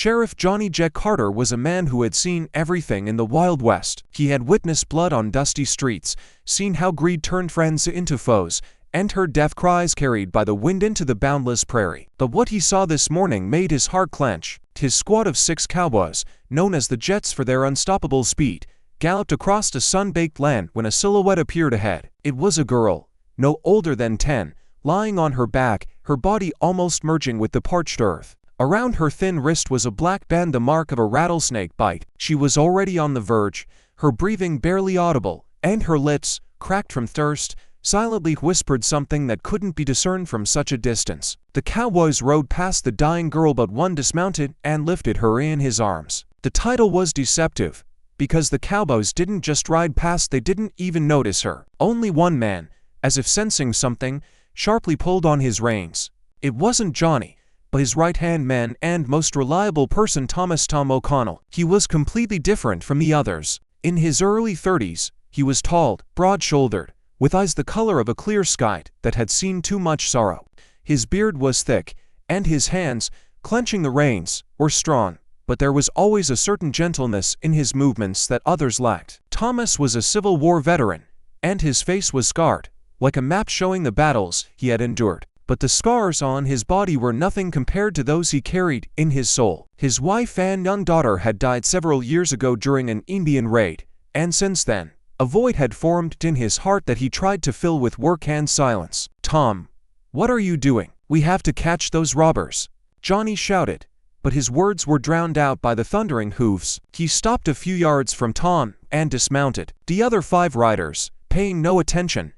Sheriff Johnny J. Carter was a man who had seen everything in the Wild West. He had witnessed blood on dusty streets, seen how greed turned friends into foes, and heard death cries carried by the wind into the boundless prairie. But what he saw this morning made his heart clench. His squad of 6 cowboys, known as the Jets for their unstoppable speed, galloped across a sun-baked land when a silhouette appeared ahead. It was a girl, no older than 10, lying on her back, her body almost merging with the parched earth. Around her thin wrist was a black band, the mark of a rattlesnake bite. She was already on the verge, her breathing barely audible, and her lips, cracked from thirst, silently whispered something that couldn't be discerned from such a distance. The cowboys rode past the dying girl, but one dismounted and lifted her in his arms. The title was deceptive, because the cowboys didn't just ride past, they didn't even notice her. Only one man, as if sensing something, sharply pulled on his reins. It wasn't Johnny, but his right-hand man and most reliable person, Tom O'Connell. He was completely different from the others. In his early 30s, he was tall, broad-shouldered, with eyes the color of a clear sky that had seen too much sorrow. His beard was thick, and his hands, clenching the reins, were strong, but there was always a certain gentleness in his movements that others lacked. Thomas was a Civil War veteran, and his face was scarred, like a map showing the battles he had endured. But the scars on his body were nothing compared to those he carried in his soul. His wife and young daughter had died several years ago during an Indian raid, and since then, a void had formed in his heart that he tried to fill with work and silence. "Tom, what are you doing? We have to catch those robbers," Johnny shouted, but his words were drowned out by the thundering hooves. He stopped a few yards from Tom and dismounted. The other 5 riders, paying no attention,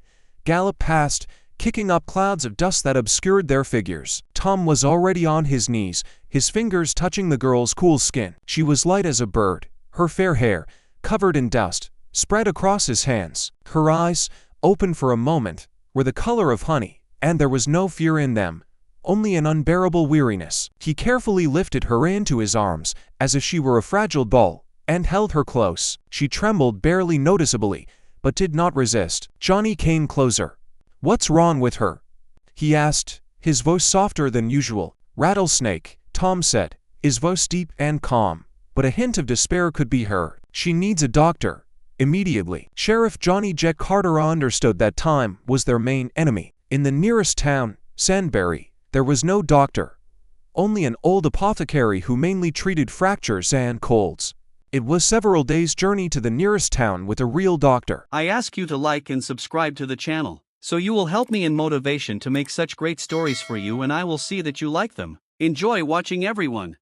galloped past, kicking up clouds of dust that obscured their figures. Tom was already on his knees, his fingers touching the girl's cool skin. She was light as a bird, her fair hair, covered in dust, spread across his hands. Her eyes, open for a moment, were the color of honey, and there was no fear in them, only an unbearable weariness. He carefully lifted her into his arms, as if she were a fragile doll, and held her close. She trembled barely noticeably, but did not resist. Johnny came closer. "What's wrong with her?" he asked, his voice softer than usual. "Rattlesnake," Tom said, his voice deep and calm, but a hint of despair could be heard. "She needs a doctor, immediately." Sheriff Johnny J. Carter understood that time was their main enemy. In the nearest town, Sandbury, there was no doctor, only an old apothecary who mainly treated fractures and colds. It was several days' journey to the nearest town with a real doctor. I ask you to like and subscribe to the channel, so you will help me in motivation to make such great stories for you, and I will see that you like them. Enjoy watching, everyone.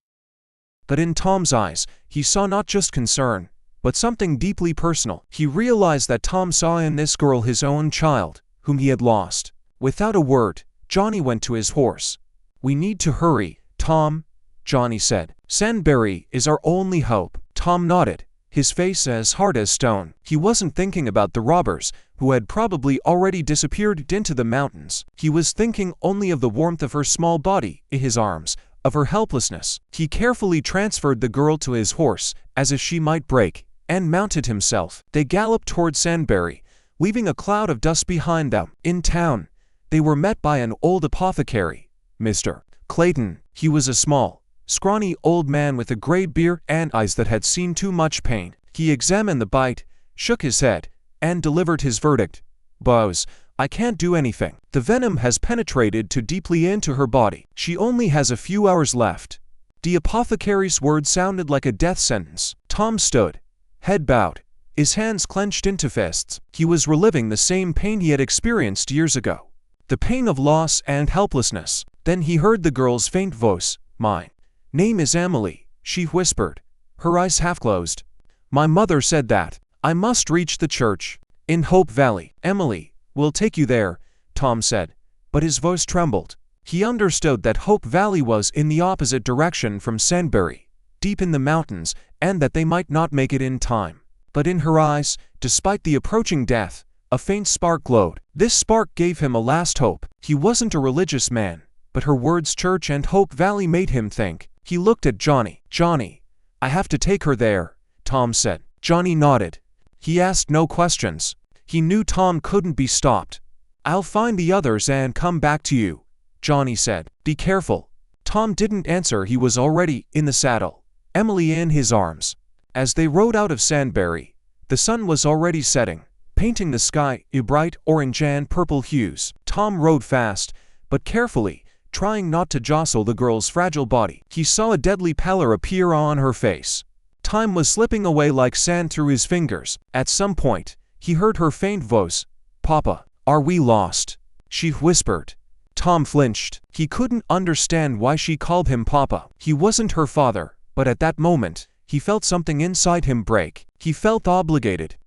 But in Tom's eyes, he saw not just concern, but something deeply personal. He realized that Tom saw in this girl his own child, whom he had lost. Without a word, Johnny went to his horse. "We need to hurry, Tom," Johnny said. "Sandbury is our only hope." Tom nodded, his face as hard as stone. He wasn't thinking about the robbers, who had probably already disappeared into the mountains. He was thinking only of the warmth of her small body in his arms, of her helplessness. He carefully transferred the girl to his horse, as if she might break, and mounted himself. They galloped toward Sandbury, leaving a cloud of dust behind them. In town, they were met by an old apothecary, Mr. Clayton. He was a small, scrawny old man with a gray beard and eyes that had seen too much pain. He examined the bite, shook his head, and delivered his verdict. "Boss, I can't do anything. The venom has penetrated too deeply into her body. She only has a few hours left." The apothecary's words sounded like a death sentence. Tom stood, head bowed, his hands clenched into fists. He was reliving the same pain he had experienced years ago, the pain of loss and helplessness. Then he heard the girl's faint voice. "My name is Emily," she whispered, her eyes half closed. "My mother said that I must reach the church in Hope Valley." "Emily, we'll take you there," Tom said, but his voice trembled. He understood that Hope Valley was in the opposite direction from Sandbury, deep in the mountains, and that they might not make it in time. But in her eyes, despite the approaching death, a faint spark glowed. This spark gave him a last hope. He wasn't a religious man, but her words, church and Hope Valley, made him think. He looked at Johnny. "Johnny, I have to take her there," Tom said. Johnny nodded. He asked no questions. He knew Tom couldn't be stopped. "I'll find the others and come back to you," Johnny said. "Be careful, Tom didn't answer. He was already in the saddle, Emily in his arms. As they rode out of Sandbury, the sun was already setting, painting the sky in bright orange and purple hues. Tom rode fast, but carefully, trying not to jostle the girl's fragile body. He saw a deadly pallor appear on her face. Time was slipping away like sand through his fingers. At some point, he heard her faint voice. "Papa, are we lost?" she whispered. Tom flinched. He couldn't understand why she called him Papa. He wasn't her father, but at that moment, he felt something inside him break. He felt obligated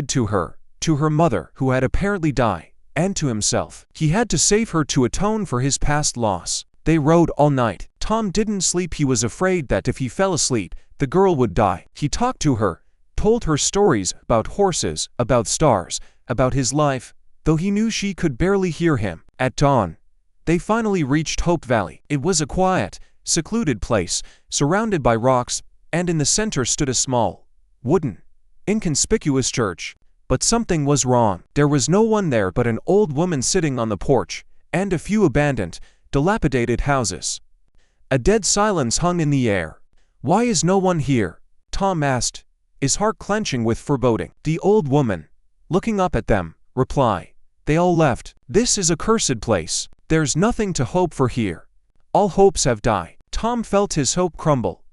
to her mother, who had apparently died, and to himself. He had to save her to atone for his past loss. They rode all night. Tom didn't sleep. He was afraid that if he fell asleep, the girl would die. He talked to her, told her stories about horses, about stars, about his life, though he knew she could barely hear him. At dawn, they finally reached Hope Valley. It was a quiet, secluded place, surrounded by rocks, and in the center stood a small, wooden, inconspicuous church. But something was wrong. There was no one there but an old woman sitting on the porch, and a few abandoned, dilapidated houses. A dead silence hung in the air. "Why is no one here?" Tom asked, his heart clenching with foreboding. The old woman, looking up at them, replied, "They all left. This is a cursed place. There's nothing to hope for here. All hopes have died." Tom felt his hope crumble.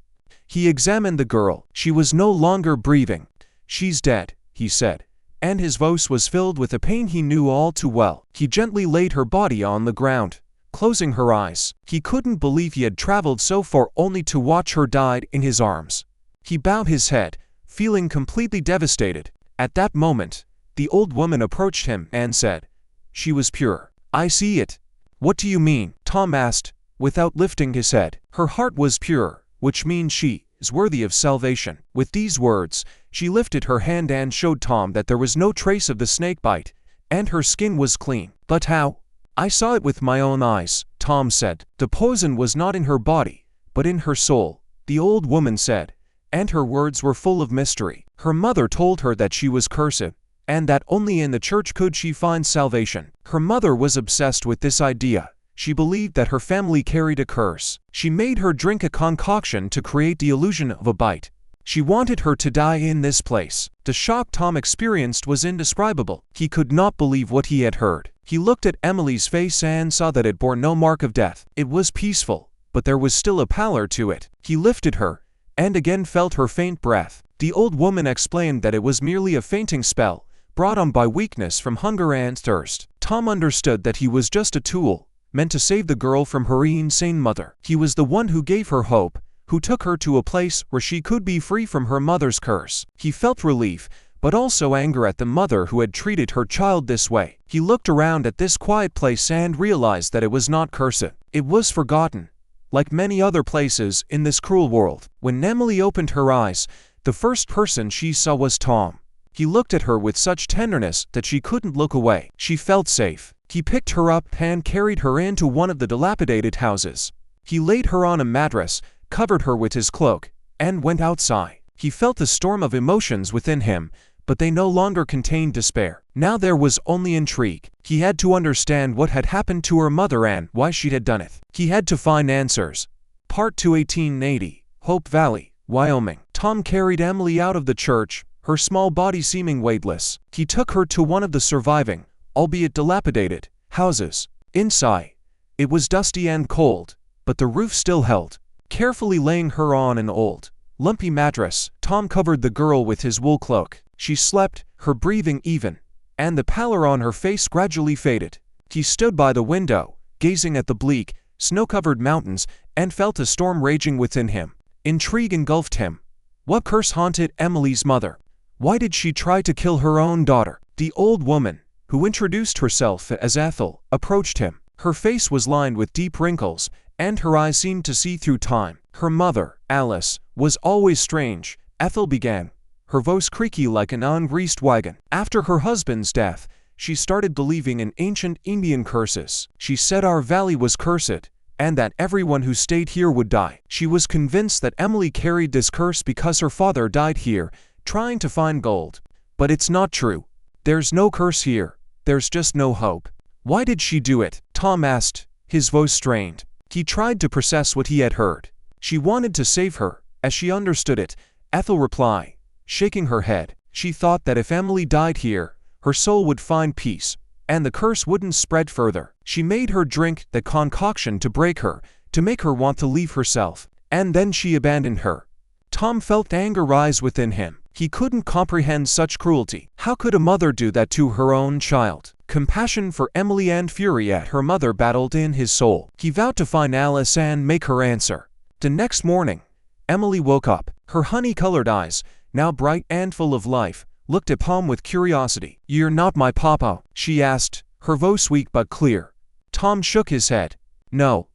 He examined the girl. She was no longer breathing. "She's dead," he said, and his voice was filled with a pain he knew all too well. He gently laid her body on the ground, closing her eyes. He couldn't believe he had traveled so far only to watch her die in his arms. He bowed his head, feeling completely devastated. At that moment, the old woman approached him and said, "She was pure." "I see it." "What do you mean?" Tom asked, without lifting his head. "Her heart was pure, which means she is worthy of salvation." With these words, she lifted her hand and showed Tom that there was no trace of the snake bite, and her skin was clean. "But how?" "I saw it with my own eyes," Tom said. "The poison was not in her body, but in her soul," the old woman said, and her words were full of mystery. "Her mother told her that she was cursed, and that only in the church could she find salvation. Her mother was obsessed with this idea. She believed that her family carried a curse. She made her drink a concoction to create the illusion of a bite. She wanted her to die in this place." The shock Tom experienced was indescribable. He could not believe what he had heard. He looked at Emily's face and saw that it bore no mark of death. It was peaceful, but there was still a pallor to it. He lifted her, and again felt her faint breath. The old woman explained that it was merely a fainting spell, brought on by weakness from hunger and thirst. Tom understood that he was just a tool, meant to save the girl from her insane mother. He was the one who gave her hope, who took her to a place where she could be free from her mother's curse. He felt relief, but also anger at the mother who had treated her child this way. He looked around at this quiet place and realized that it was not cursed. It was forgotten, like many other places in this cruel world. When Emily opened her eyes, the first person she saw was Tom. He looked at her with such tenderness that she couldn't look away. She felt safe. He picked her up and carried her into one of the dilapidated houses. He laid her on a mattress, covered her with his cloak, and went outside. He felt the storm of emotions within him, but they no longer contained despair. Now there was only intrigue. He had to understand what had happened to her mother and why she had done it. He had to find answers. Part 2, 1880, Hope Valley, Wyoming. Tom carried Emily out of the church, her small body seeming weightless. He took her to one of the surviving, albeit dilapidated, houses. Inside, it was dusty and cold, but the roof still held. Carefully laying her on an old, lumpy mattress, Tom covered the girl with his wool cloak. She slept, her breathing even, and the pallor on her face gradually faded. He stood by the window, gazing at the bleak, snow-covered mountains, and felt a storm raging within him. Intrigue engulfed him. What curse haunted Emily's mother? Why did she try to kill her own daughter? The old woman, who introduced herself as Ethel, approached him. Her face was lined with deep wrinkles, and her eyes seemed to see through time. Her mother, Alice, was always strange, Ethel began, her voice creaky like an ungreased wagon. After her husband's death, she started believing in ancient Indian curses. She said our valley was cursed, and that everyone who stayed here would die. She was convinced that Emily carried this curse because her father died here, trying to find gold. But it's not true. There's no curse here. There's just no hope. Why did she do it? Tom asked, his voice strained. He tried to process what he had heard. She wanted to save her, as she understood it. Ethel replied, shaking her head. She thought that if Emily died here, her soul would find peace, and the curse wouldn't spread further. She made her drink the concoction to break her, to make her want to leave herself, and then she abandoned her. Tom felt anger rise within him. He couldn't comprehend such cruelty. How could a mother do that to her own child? Compassion for Emily and fury at her mother battled in his soul. He vowed to find Alice and make her answer. The next morning, Emily woke up. Her honey-colored eyes, now bright and full of life, looked at Tom with curiosity. "You're not my papa?" she asked, her voice weak but clear. Tom shook his head. "No,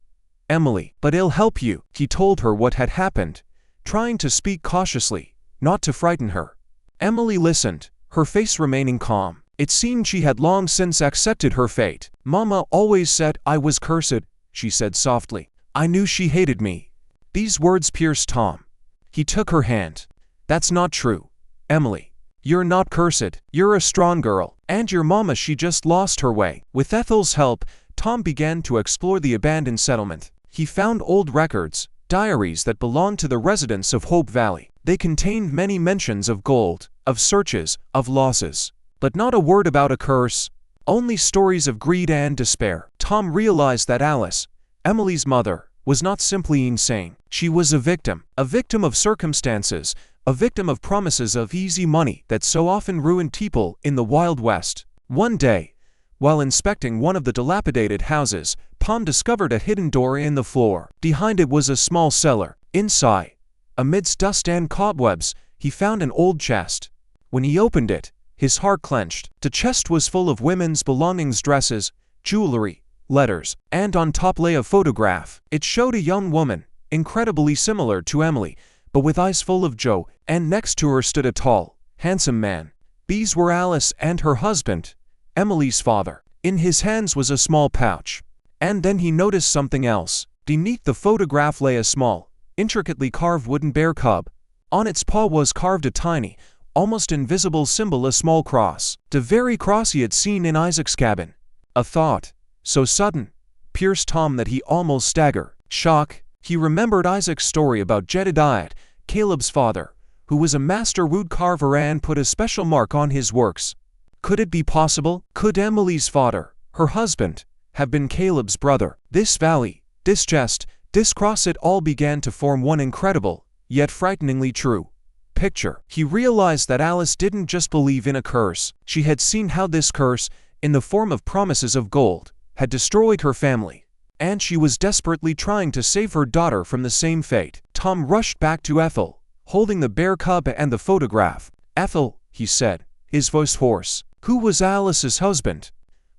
Emily, but it'll help you." He told her what had happened, trying to speak cautiously, not to frighten her. Emily listened, her face remaining calm. It seemed she had long since accepted her fate. "Mama always said I was cursed," she said softly. "I knew she hated me." These words pierced Tom. He took her hand. "That's not true, Emily. You're not cursed. You're a strong girl. And your mama, she just lost her way." With Ethel's help, Tom began to explore the abandoned settlement. He found old records, diaries that belonged to the residents of Hope Valley. They contained many mentions of gold, of searches, of losses. But not a word about a curse. Only stories of greed and despair. Tom realized that Alice, Emily's mother, was not simply insane. She was a victim of circumstances, a victim of promises of easy money that so often ruined people in the Wild West. One day, while inspecting one of the dilapidated houses, Tom discovered a hidden door in the floor. Behind it was a small cellar. Inside, amidst dust and cobwebs, he found an old chest. When he opened it, his heart clenched. The chest was full of women's belongings, dresses, jewelry, letters, and on top lay a photograph. It showed a young woman, incredibly similar to Emily, but with eyes full of joy, and next to her stood a tall, handsome man. These were Alice and her husband, Emily's father. In his hands was a small pouch. And then he noticed something else. Beneath the photograph lay a small, intricately carved wooden bear cub. On its paw was carved a tiny, almost invisible symbol, a small cross. The very cross he had seen in Isaac's cabin. A thought, so sudden, pierced Tom that he almost staggered. Shock, he remembered Isaac's story about Jedediah, Caleb's father, who was a master wood carver and put a special mark on his works. Could it be possible? Could Emily's father, her husband, have been Caleb's brother? This valley, this chest, this cross, it all began to form one incredible, yet frighteningly true picture. He realized that Alice didn't just believe in a curse. She had seen how this curse, in the form of promises of gold, had destroyed her family. And she was desperately trying to save her daughter from the same fate. Tom rushed back to Ethel, holding the bear cub and the photograph. "Ethel," he said, his voice hoarse, "who was Alice's husband?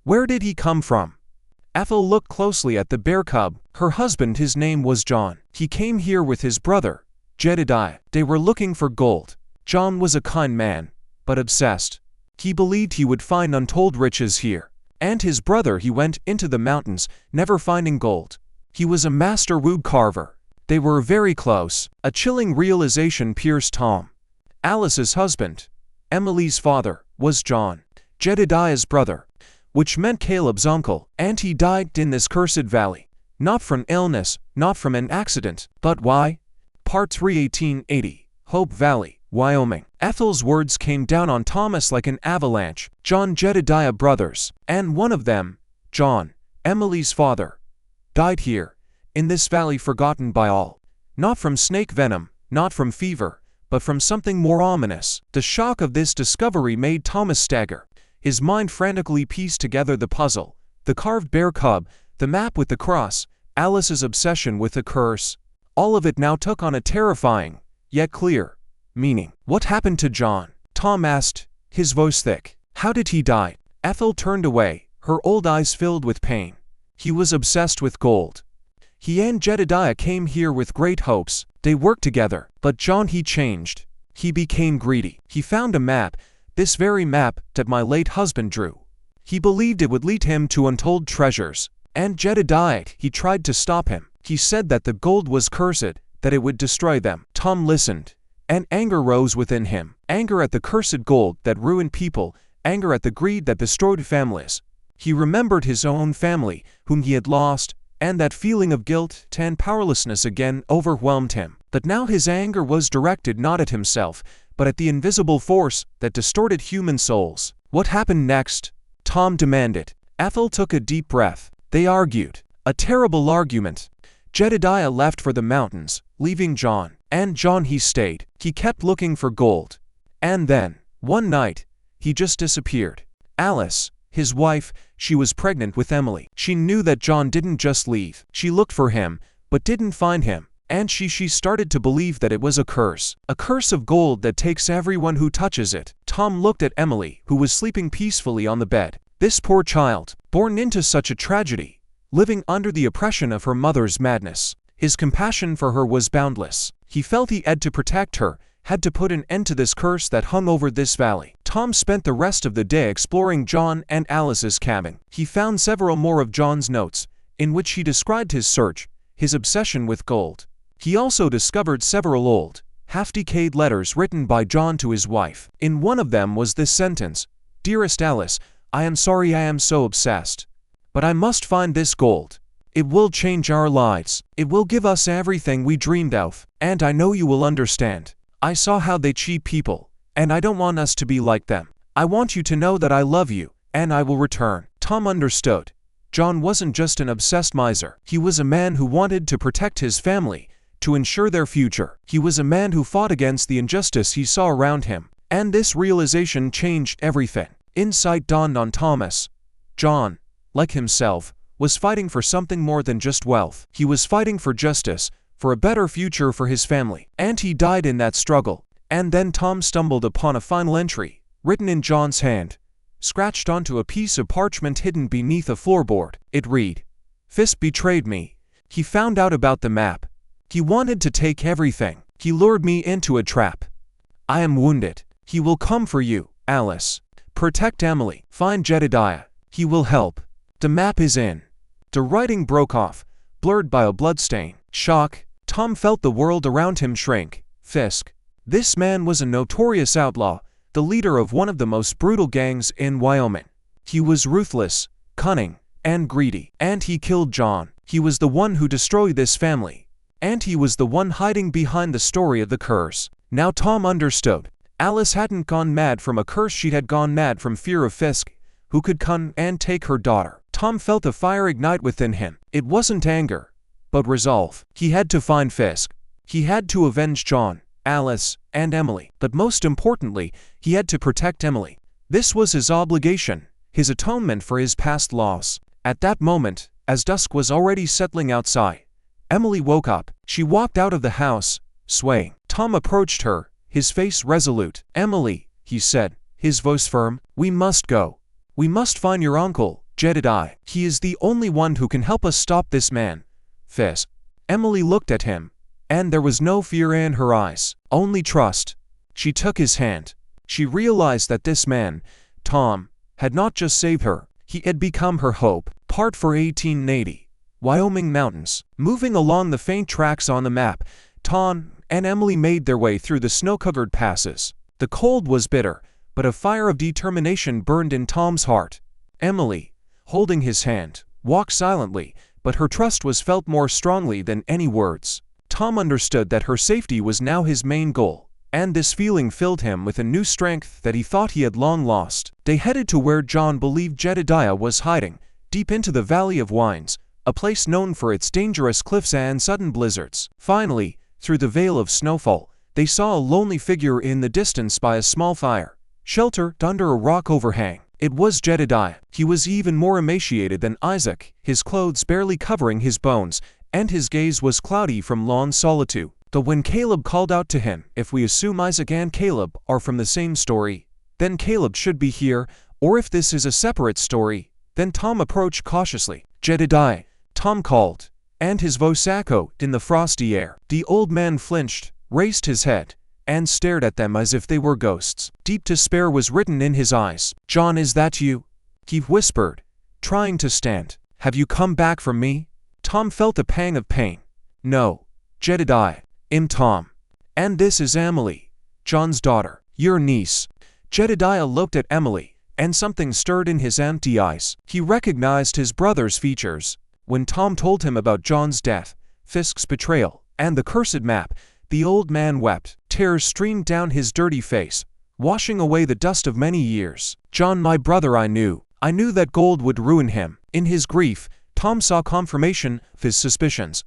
Where did he come from?" Ethel looked closely at the bear cub. Her husband, his name was John. He came here with his brother, Jedediah. They were looking for gold. John was a kind man, but obsessed. He believed he would find untold riches here. And his brother, he went into the mountains, never finding gold. He was a master wood carver. They were very close. A chilling realization pierced Tom. Alice's husband, Emily's father, was John, Jedediah's brother, which meant Caleb's uncle, and he died in this cursed valley. Not from illness, not from an accident, but why? Part 3, 1880, Hope Valley, Wyoming. Ethel's words came down on Thomas like an avalanche. John, Jedediah brothers, and one of them, John, Emily's father, died here, in this valley, forgotten by all. Not from snake venom, not from fever, but from something more ominous. The shock of this discovery made Thomas stagger. His mind frantically pieced together the puzzle: the carved bear cub, the map with the cross, Alice's obsession with the curse. All of it now took on a terrifying, yet clear, meaning. "What happened to John?" Tom asked, his voice thick. "How did he die?" Ethel turned away, her old eyes filled with pain. "He was obsessed with gold. He and Jedediah came here with great hopes. They worked together. But John, he changed. He became greedy. He found a map, this very map that my late husband drew. He believed it would lead him to untold treasures. And Jedediah, he tried to stop him. He said that the gold was cursed, that it would destroy them." Tom listened, and anger rose within him. Anger at the cursed gold that ruined people, anger at the greed that destroyed families. He remembered his own family, whom he had lost, and that feeling of guilt and powerlessness again overwhelmed him. But now his anger was directed not at himself, but at the invisible force that distorted human souls. "What happened next?" Tom demanded. Ethel took a deep breath. "They argued. A terrible argument. Jedediah left for the mountains, leaving John. And John, he stayed. He kept looking for gold. And then, one night, he just disappeared. Alice, his wife, she was pregnant with Emily. She knew that John didn't just leave. She looked for him, but didn't find him. And she started to believe that it was a curse of gold that takes everyone who touches it." Tom looked at Emily, who was sleeping peacefully on the bed. This poor child, born into such a tragedy, living under the oppression of her mother's madness. His compassion for her was boundless. He felt he had to protect her, had to put an end to this curse that hung over this valley. Tom spent the rest of the day exploring John and Alice's cabin. He found several more of John's notes, in which he described his search, his obsession with gold. He also discovered several old, half-decayed letters written by John to his wife. In one of them was this sentence: "Dearest Alice, I am sorry I am so obsessed. But I must find this gold. It will change our lives. It will give us everything we dreamed of. And I know you will understand. I saw how they cheat people, and I don't want us to be like them. I want you to know that I love you, and I will return." Tom understood. John wasn't just an obsessed miser. He was a man who wanted to protect his family, to ensure their future. He was a man who fought against the injustice he saw around him. And this realization changed everything. Insight dawned on Thomas. John, like himself, was fighting for something more than just wealth. He was fighting for justice, for a better future for his family. And he died in that struggle. And then Tom stumbled upon a final entry, written in John's hand, scratched onto a piece of parchment hidden beneath a floorboard. It read, "Fisk betrayed me. He found out about the map. He wanted to take everything. He lured me into a trap. I am wounded. He will come for you, Alice. Protect Emily. Find Jedediah. He will help. The map is in." The writing broke off, blurred by a bloodstain. Shock. Tom felt the world around him shrink. Fisk. This man was a notorious outlaw, the leader of one of the most brutal gangs in Wyoming. He was ruthless, cunning, and greedy. And he killed John. He was the one who destroyed this family. And he was the one hiding behind the story of the curse. Now Tom understood. Alice hadn't gone mad from a curse, she had gone mad from fear of Fisk, who could come and take her daughter. Tom felt a fire ignite within him. It wasn't anger, but resolve. He had to find Fisk. He had to avenge John, Alice, and Emily. But most importantly, he had to protect Emily. This was his obligation, his atonement for his past loss. At that moment, as dusk was already settling outside, Emily woke up. She walked out of the house, swaying. Tom approached her, his face resolute. "Emily," he said, his voice firm, "we must go. We must find your uncle, Jedediah. He is the only one who can help us stop this man, Fisk." Emily looked at him, and there was no fear in her eyes, only trust. She took his hand. She realized that this man, Tom, had not just saved her, he had become her hope. Part for 1880. Wyoming mountains. Moving along the faint tracks on the map, Tom and Emily made their way through the snow-covered passes. The cold was bitter, but a fire of determination burned in Tom's heart. Emily, holding his hand, walked silently, but her trust was felt more strongly than any words. Tom understood that her safety was now his main goal, and this feeling filled him with a new strength that he thought he had long lost. They headed to where John believed Jedediah was hiding, deep into the Valley of Wines, a place known for its dangerous cliffs and sudden blizzards. Finally, through the veil of snowfall, they saw a lonely figure in the distance by a small fire, sheltered under a rock overhang. It was Jedediah. He was even more emaciated than Isaac, his clothes barely covering his bones, and his gaze was cloudy from long solitude. Though when Caleb called out to him, if we assume Isaac and Caleb are from the same story, then Caleb should be here, or if this is a separate story, then Tom approached cautiously. "Jedediah," Tom called, and his voice echoed in the frosty air. The old man flinched, raised his head, and stared at them as if they were ghosts. Deep despair was written in his eyes. "John, is that you?" he whispered, trying to stand. "Have you come back from me?" Tom felt a pang of pain. "No, Jedediah, I'm Tom. And this is Emily, John's daughter, your niece." Jedediah looked at Emily, and something stirred in his empty eyes. He recognized his brother's features. When Tom told him about John's death, Fisk's betrayal, and the cursed map, the old man wept. Tears streamed down his dirty face, washing away the dust of many years. "John, my brother, I knew that gold would ruin him." In his grief, Tom saw confirmation of his suspicions.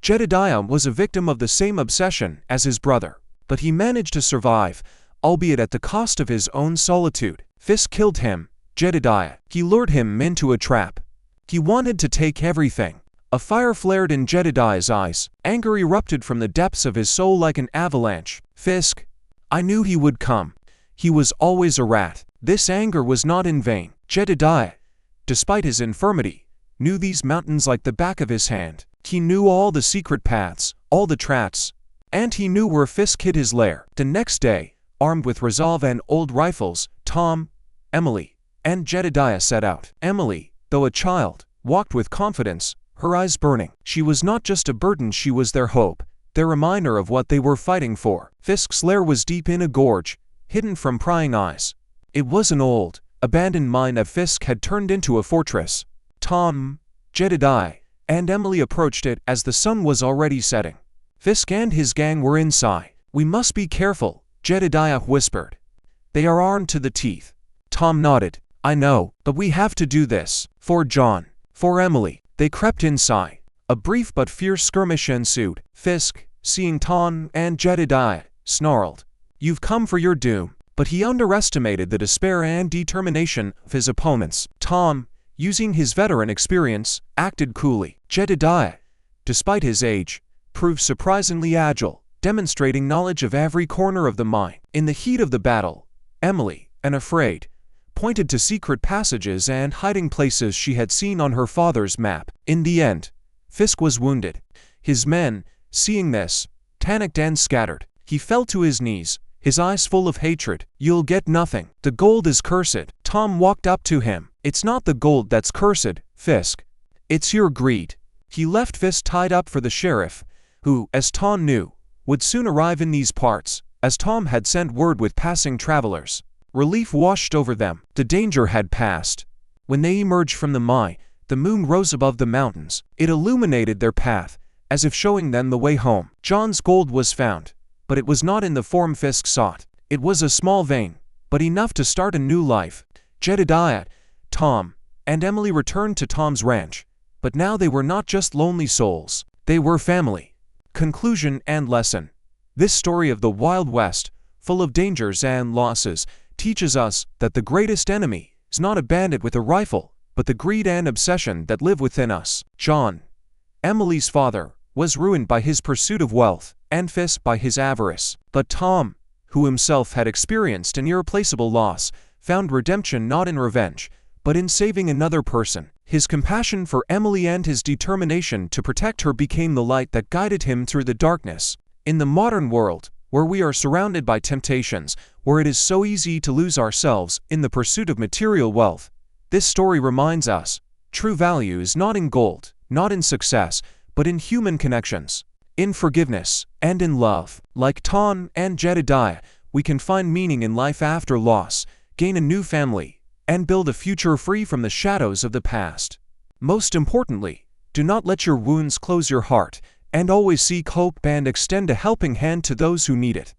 Jedediah was a victim of the same obsession as his brother, but he managed to survive, albeit at the cost of his own solitude. Fisk killed him, Jedediah. He lured him into a trap. He wanted to take everything. A fire flared in Jedediah's eyes. Anger erupted from the depths of his soul like an avalanche. "Fisk, I knew he would come. He was always a rat." This anger was not in vain. Jedediah, despite his infirmity, knew these mountains like the back of his hand. He knew all the secret paths, all the traps, and he knew where Fisk hid his lair. The next day, armed with resolve and old rifles, Tom, Emily, and Jedediah set out. Emily, though a child, walked with confidence, her eyes burning. She was not just a burden, she was their hope, their reminder of what they were fighting for. Fisk's lair was deep in a gorge, hidden from prying eyes. It was an old, abandoned mine that Fisk had turned into a fortress. Tom, Jedediah, and Emily approached it as the sun was already setting. Fisk and his gang were inside. "We must be careful," Jedediah whispered. "They are armed to the teeth." Tom nodded. "I know, but we have to do this. For John, for Emily." They crept inside. A brief but fierce skirmish ensued. Fisk, seeing Tom and Jedediah, snarled, "You've come for your doom." But he underestimated the despair and determination of his opponents. Tom, using his veteran experience, acted coolly. Jedediah, despite his age, proved surprisingly agile, demonstrating knowledge of every corner of the mine. In the heat of the battle, Emily, unafraid, pointed to secret passages and hiding places she had seen on her father's map. In the end, Fisk was wounded. His men, seeing this, panicked and scattered. He fell to his knees, his eyes full of hatred. "You'll get nothing. The gold is cursed." Tom walked up to him. "It's not the gold that's cursed, Fisk. It's your greed." He left Fisk tied up for the sheriff, who, as Tom knew, would soon arrive in these parts, as Tom had sent word with passing travelers. Relief washed over them. The danger had passed. When they emerged from the mine, the moon rose above the mountains. It illuminated their path, as if showing them the way home. John's gold was found, but it was not in the form Fisk sought. It was a small vein, but enough to start a new life. Jedediah, Tom, and Emily returned to Tom's ranch, but now they were not just lonely souls. They were family. Conclusion and lesson. This story of the Wild West, full of dangers and losses, teaches us that the greatest enemy is not a bandit with a rifle, but the greed and obsession that live within us. John, Emily's father, was ruined by his pursuit of wealth, and Fisk by his avarice. But Tom, who himself had experienced an irreplaceable loss, found redemption not in revenge, but in saving another person. His compassion for Emily and his determination to protect her became the light that guided him through the darkness. In the modern world, where we are surrounded by temptations, where it is so easy to lose ourselves in the pursuit of material wealth, this story reminds us, true value is not in gold, not in success, but in human connections, in forgiveness, and in love. Like Tom and Jedediah, we can find meaning in life after loss, gain a new family, and build a future free from the shadows of the past. Most importantly, do not let your wounds close your heart, and always seek hope and extend a helping hand to those who need it.